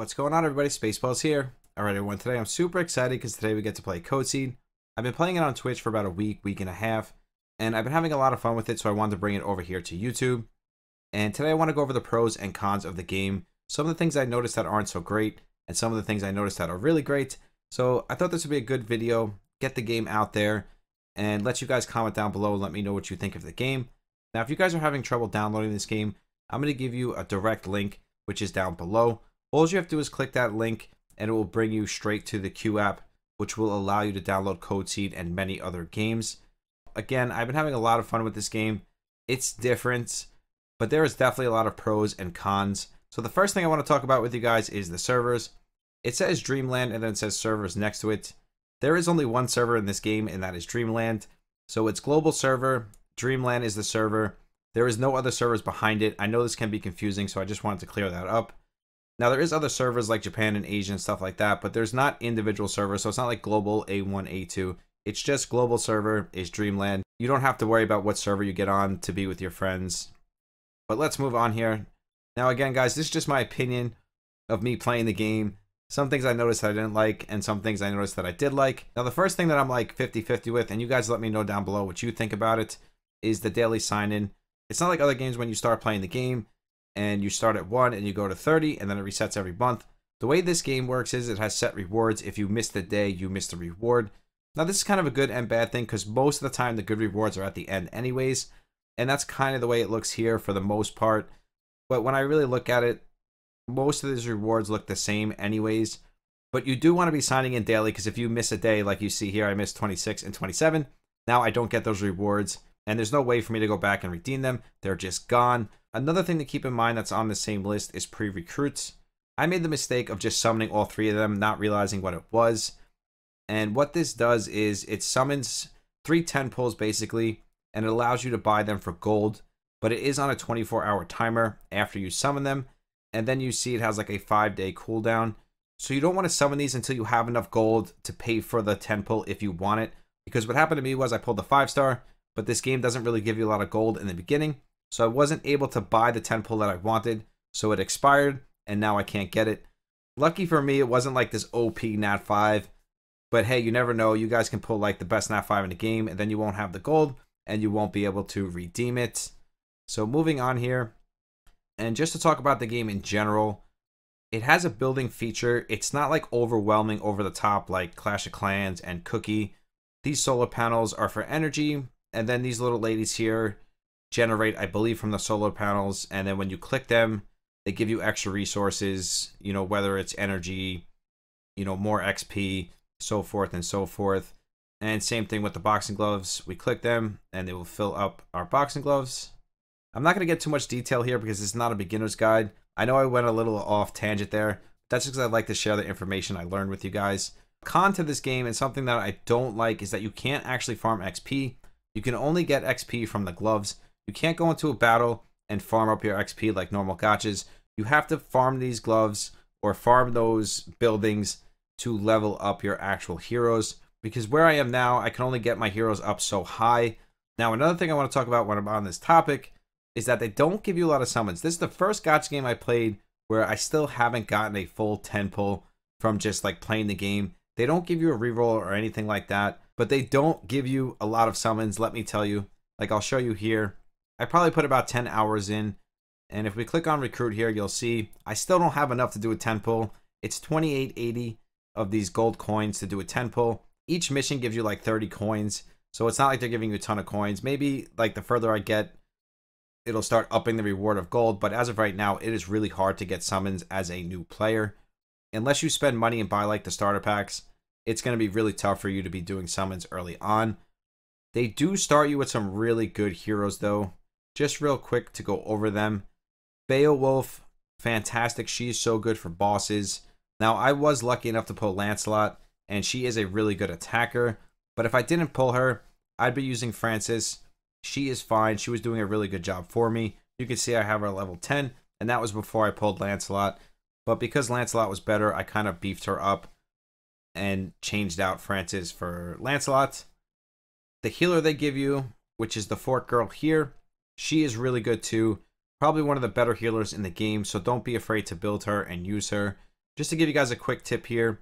What's going on, everybody? SpaceBallz here. Alright, everyone, today I'm super excited because today we get to play Code Seed. I've been playing it on Twitch for about a week and a half, and I've been having a lot of fun with it, so I wanted to bring it over here to YouTube. And today I want to go over the pros and cons of the game, some of the things I noticed that aren't so great, and some of the things I noticed that are really great. So I thought this would be a good video, get the game out there, and let you guys comment down below and let me know what you think of the game. Now, if you guys are having trouble downloading this game, I'm going to give you a direct link, which is down below. All you have to do is click that link and it will bring you straight to the Q app, which will allow you to download Code Seed and many other games. Again, I've been having a lot of fun with this game. It's different, but there is definitely a lot of pros and cons. So the first thing I want to talk about with you guys is the servers. It says Dreamland and then it says servers next to it. There is only one server in this game, and that is Dreamland. So it's global server. Dreamland is the server. There is no other servers behind it. I know this can be confusing, so I just wanted to clear that up. Now, there is other servers like Japan and Asia and stuff like that, but there's not individual servers, so it's not like global A1, A2. It's just global server is Dreamland. You don't have to worry about what server you get on to be with your friends. But let's move on here. Now, again, guys, this is just my opinion of me playing the game. Some things I noticed that I didn't like, and some things I noticed that I did like. Now, the first thing that I'm like 50-50 with, and you guys let me know down below what you think about it, is the daily sign-in. It's not like other games when you start playing the game, and you start at 1 and you go to 30 and then it resets every month. The way this game works is it has set rewards. If you miss the day, you miss the reward. Now, this is kind of a good and bad thing because most of the time the good rewards are at the end anyways, and that's kind of the way it looks here for the most part. But when I really look at it, most of these rewards look the same anyways. But you do want to be signing in daily, because if you miss a day, like you see here, I missed 26 and 27. Now I don't get those rewards, and there's no way for me to go back and redeem them. They're just gone. Another thing to keep in mind that's on the same list is pre-recruits. I made the mistake of just summoning all 3 of them, not realizing what it was. And what this does is it summons 3 10 pulls basically, and it allows you to buy them for gold. But it is on a 24-hour timer after you summon them. And then you see it has like a 5-day cooldown. So you don't want to summon these until you have enough gold to pay for the 10 pull if you want it. Because what happened to me was I pulled the 5-star, but this game doesn't really give you a lot of gold in the beginning. So I wasn't able to buy the 10 pull that I wanted. So it expired, and now I can't get it. Lucky for me, it wasn't like this OP Nat 5. But hey, you never know. You guys can pull like the best Nat 5 in the game, and then you won't have the gold, and you won't be able to redeem it. So moving on here. And just to talk about the game in general, it has a building feature. It's not like overwhelming over the top like Clash of Clans and Cookie. These solar panels are for energy, and then these little ladies here generate, I believe, from the solar panels, and then when you click them, they give you extra resources, you know, whether it's energy, you know, more XP, so forth and so forth. And same thing with the boxing gloves. We click them, and they will fill up our boxing gloves. I'm not going to get too much detail here because it's not a beginner's guide. I know I went a little off tangent there. That's just because I like to share the information I learned with you guys. Con to this game, and something that I don't like, is that you can't actually farm XP. You can only get XP from the gloves. You can't go into a battle and farm up your XP like normal gachas. You have to farm these gloves or farm those buildings to level up your actual heroes. Because where I am now, I can only get my heroes up so high. Now, another thing I want to talk about when I'm on this topic is that they don't give you a lot of summons. This is the first gacha game I played where I still haven't gotten a full 10 pull from just like playing the game. They don't give you a reroll or anything like that, but they don't give you a lot of summons, let me tell you. Like, I'll show you here. I probably put about 10 hours in, and if we click on recruit here, you'll see I still don't have enough to do a 10 pull. It's 2880 of these gold coins to do a 10 pull. Each mission gives you like 30 coins, so it's not like they're giving you a ton of coins. Maybe like the further I get, it'll start upping the reward of gold, but as of right now, it is really hard to get summons as a new player. Unless you spend money and buy like the starter packs, it's going to be really tough for you to be doing summons early on. They do start you with some really good heroes though. Just real quick to go over them. Beowulf, fantastic. She's so good for bosses. Now, I was lucky enough to pull Lancelot, and she is a really good attacker. But if I didn't pull her, I'd be using Francis. She is fine. She was doing a really good job for me. You can see I have her level 10, and that was before I pulled Lancelot. But because Lancelot was better, I kind of beefed her up and changed out Francis for Lancelot. The healer they give you, which is the Fort Girl here, she is really good too. Probably one of the better healers in the game, so don't be afraid to build her and use her. Just to give you guys a quick tip here,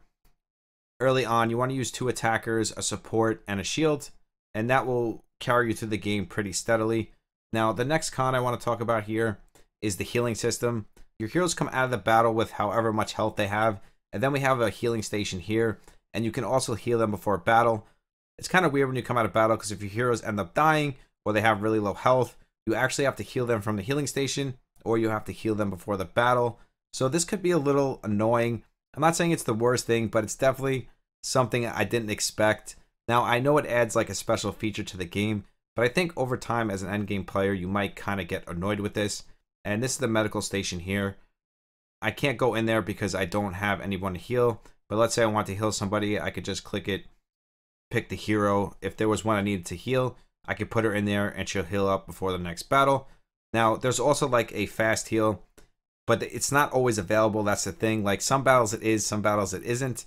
early on, you want to use 2 attackers, a support, and a shield, and that will carry you through the game pretty steadily. Now, the next con I want to talk about here is the healing system. Your heroes come out of the battle with however much health they have, and then we have a healing station here, and you can also heal them before battle. It's kind of weird when you come out of battle, because if your heroes end up dying, or they have really low health, you actually have to heal them from the healing station, or you have to heal them before the battle. So this could be a little annoying. I'm not saying it's the worst thing, but it's definitely something I didn't expect. Now, I know it adds like a special feature to the game, but I think over time as an endgame player, you might kind of get annoyed with this. And this is the medical station here. I can't go in there because I don't have anyone to heal, but let's say I want to heal somebody, I could just click it, pick the hero. If there was one I needed to heal, I could put her in there and she'll heal up before the next battle. Now, there's also like a fast heal, but it's not always available. That's the thing. Like some battles it is, some battles it isn't.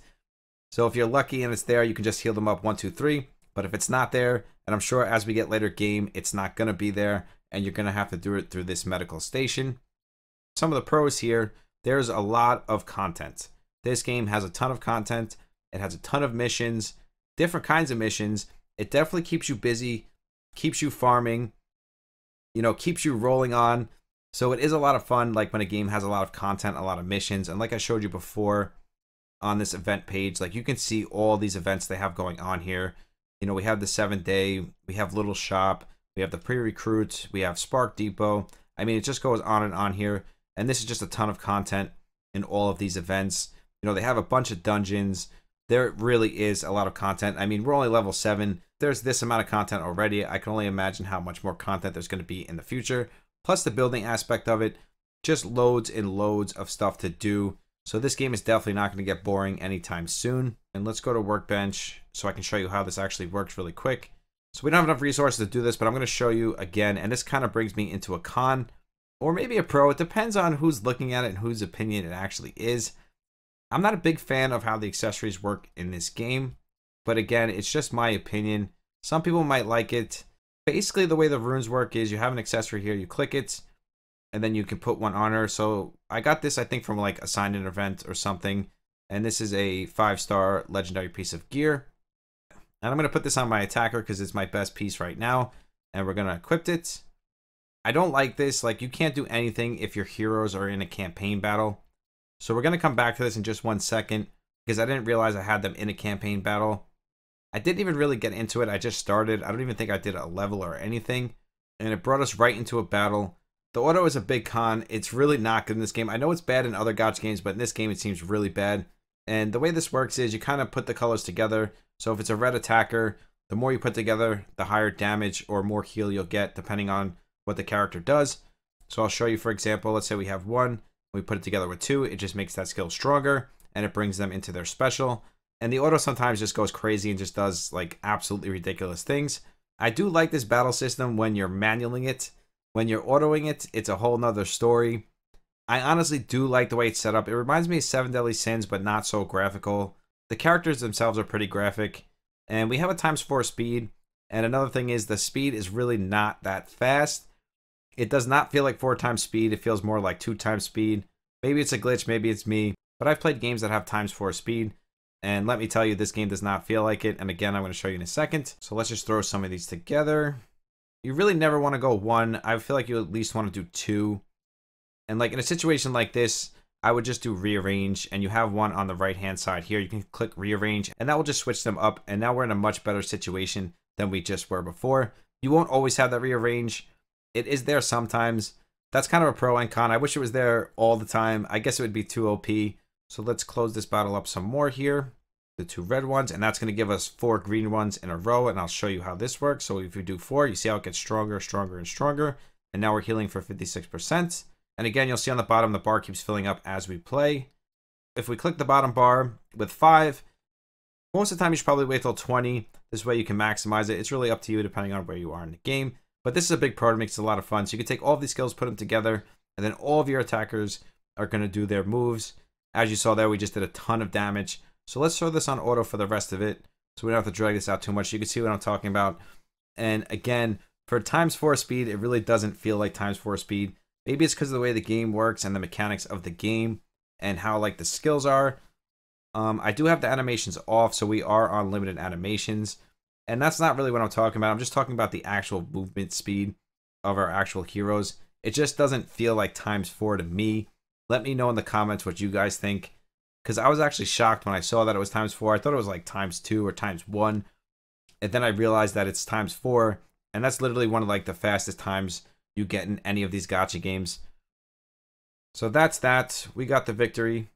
So if you're lucky and it's there, you can just heal them up 1, 2, 3. But if it's not there, and I'm sure as we get later game, it's not going to be there, and you're going to have to do it through this medical station. Some of the pros here, there's a lot of content. This game has a ton of content. It has a ton of missions, different kinds of missions. It definitely keeps you busy, keeps you farming, you know, keeps you rolling on. So it is a lot of fun, like when a game has a lot of content, a lot of missions. And like I showed you before on this event page, like you can see all these events they have going on here. You know, we have the 7th day, we have Little Shop, we have the pre-recruits, we have Spark Depot. I mean, it just goes on and on here. And this is just a ton of content in all of these events. You know, they have a bunch of dungeons. There really is a lot of content. I mean, we're only level 7. There's this amount of content already. I can only imagine how much more content there's going to be in the future. Plus the building aspect of it, just loads and loads of stuff to do. So this game is definitely not going to get boring anytime soon. And let's go to Workbench so I can show you how this actually works really quick. So we don't have enough resources to do this, but I'm going to show you again. And this kind of brings me into a con or maybe a pro. It depends on who's looking at it and whose opinion it actually is. I'm not a big fan of how the accessories work in this game. But again, it's just my opinion. Some people might like it. Basically, the way the runes work is you have an accessory here, you click it, and then you can put one on her. So I got this, I think, from like a signed in event or something. And this is a 5-star legendary piece of gear. And I'm going to put this on my attacker because it's my best piece right now. And we're going to equip it. I don't like this. Like, you can't do anything if your heroes are in a campaign battle. So we're going to come back to this in just 1 second because I didn't realize I had them in a campaign battle. I didn't even really get into it. I just started. I don't even think I did a level or anything. And it brought us right into a battle. The auto is a big con. It's really not good in this game. I know it's bad in other gacha games, but in this game it seems really bad. And the way this works is you kind of put the colors together. So if it's a red attacker, the more you put together, the higher damage or more heal you'll get depending on what the character does. So I'll show you, for example, let's say we have 1. We put it together with 2. It just makes that skill stronger and it brings them into their special. And the auto sometimes just goes crazy and just does like absolutely ridiculous things. I do like this battle system when you're manualing it. When you're autoing it, it's a whole nother story. I honestly do like the way it's set up. It reminds me of 7 Deadly Sins, but not so graphical. The characters themselves are pretty graphic. And we have a ×4 speed. And another thing is the speed is really not that fast. It does not feel like 4 times speed. It feels more like 2 times speed. Maybe it's a glitch, maybe it's me. But I've played games that have ×4 speed. And let me tell you, this game does not feel like it. And again, I'm going to show you in a second. So let's just throw some of these together. You really never want to go 1. I feel like you at least want to do 2. And like in a situation like this, I would just do rearrange. And you have 1 on the right hand side here. You can click rearrange and that will just switch them up. And now we're in a much better situation than we just were before. You won't always have that rearrange. It is there sometimes. That's kind of a pro and con. I wish it was there all the time. I guess it would be too OP. So let's close this battle up some more here. The 2 red ones, and that's going to give us 4 green ones in a row, and I'll show you how this works. So if we do 4, you see how it gets stronger, stronger, and stronger. And now we're healing for 56%. And again, you'll see on the bottom, the bar keeps filling up as we play. If we click the bottom bar with 5, most of the time you should probably wait till 20. This way you can maximize it. It's really up to you depending on where you are in the game. But this is a big part. It makes it a lot of fun. So you can take all of these skills, put them together, and then all of your attackers are going to do their moves. As you saw there, we just did a ton of damage. So let's throw this on auto for the rest of it. So we don't have to drag this out too much. You can see what I'm talking about. And again, for ×4 speed, it really doesn't feel like ×4 speed. Maybe it's because of the way the game works and the mechanics of the game. and how like the skills are. I do have the animations off, so we are on limited animations. And that's not really what I'm talking about. I'm just talking about the actual movement speed of our actual heroes. It just doesn't feel like ×4 to me. Let me know in the comments what you guys think. Because I was actually shocked when I saw that it was ×4. I thought it was like ×2 or ×1. And then I realized that it's ×4. And that's literally one of like the fastest times you get in any of these gacha games. So that's that. We got the victory.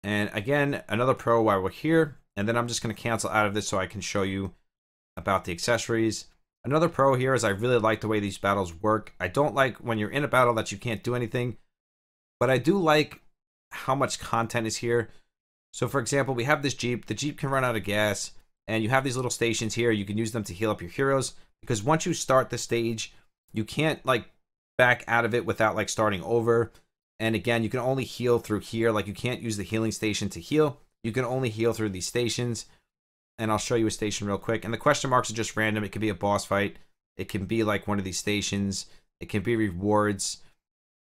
And again, another pro while we're here. And then I'm just going to cancel out of this so I can show you about the accessories. Another pro here is I really like the way these battles work. I don't like when you're in a battle that you can't do anything. But I do like how much content is here. So for example, we have this Jeep. The Jeep can run out of gas. And you have these little stations here. You can use them to heal up your heroes. Because once you start the stage, you can't like back out of it without like starting over. And again, you can only heal through here. Like you can't use the healing station to heal. You can only heal through these stations. And I'll show you a station real quick. And the question marks are just random. It could be a boss fight. It can be like one of these stations. It can be rewards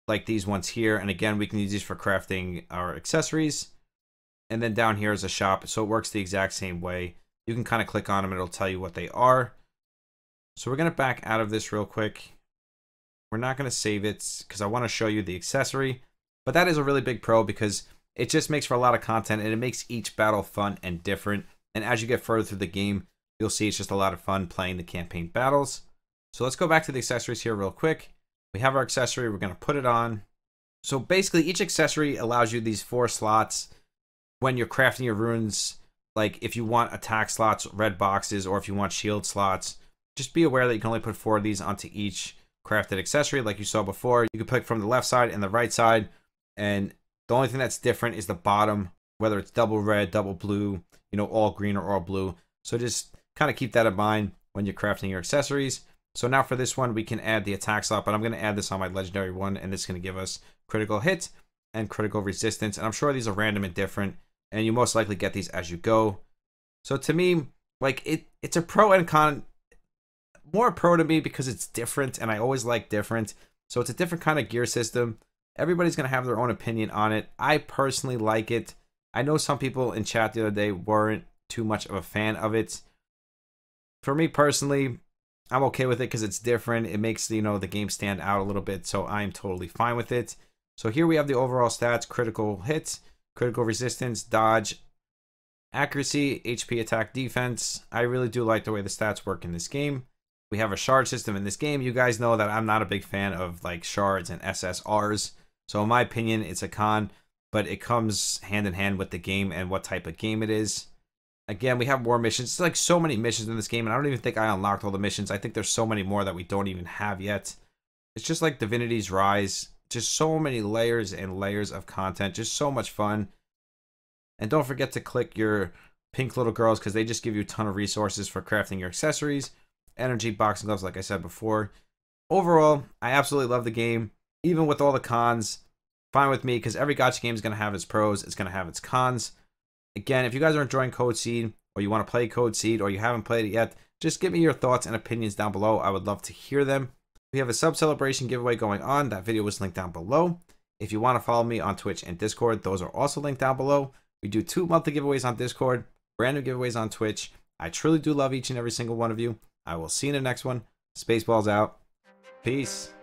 like these ones here. And again, we can use these for crafting our accessories. And then down here is a shop. So it works the exact same way. You can kind of click on them and it'll tell you what they are. So we're going to back out of this real quick. We're not going to save it because I want to show you the accessory. But that is a really big pro because it just makes for a lot of content and it makes each battle fun and different. And as you get further through the game, you'll see it's just a lot of fun playing the campaign battles. So let's go back to the accessories here real quick. We have our accessory. We're going to put it on. So basically, each accessory allows you these 4 slots when you're crafting your runes. Like if you want attack slots, red boxes, or if you want shield slots, just be aware that you can only put 4 of these onto each crafted accessory. Like you saw before, you can pick from the left side and the right side. And the only thing that's different is the bottom, whether it's double red, double blue, you know, all green or all blue. So just kind of keep that in mind when you're crafting your accessories. So now for this one, we can add the attack slot, but I'm going to add this on my legendary one, and this is going to give us critical hit and critical resistance. And I'm sure these are random and different, and you most likely get these as you go. So to me, like it's a pro and con. More pro to me because it's different, and I always like different. So it's a different kind of gear system. Everybody's going to have their own opinion on it. I personally like it. I know some people in chat the other day weren't too much of a fan of it. For me personally, I'm okay with it because it's different. It makes, you know, the game stand out a little bit, so I'm totally fine with it. So here we have the overall stats: critical hits, critical resistance, dodge, accuracy, HP, attack, defense. I really do like the way the stats work in this game. We have a shard system in this game. You guys know that I'm not a big fan of like shards and SSRs. So in my opinion, it's a con, but it comes hand in hand with the game and what type of game it is. Again, we have more missions. It's like so many missions in this game, and I don't even think I unlocked all the missions. I think there's so many more that we don't even have yet. It's just like Divinity's Rise. Just so many layers and layers of content. Just so much fun. And don't forget to click your pink little girls because they just give you a ton of resources for crafting your accessories. Energy, boxing gloves, like I said before. Overall, I absolutely love the game. Even with all the cons, fine with me because every gacha game is going to have its pros. It's going to have its cons. Again, if you guys are enjoying Code Seed, or you want to play Code Seed, or you haven't played it yet, just give me your thoughts and opinions down below. I would love to hear them. We have a sub celebration giveaway going on. That video was linked down below. If you want to follow me on Twitch and Discord, those are also linked down below. We do 2 monthly giveaways on Discord, brand new giveaways on Twitch. I truly do love each and every single one of you. I will see you in the next one. SpaceBallz out. Peace.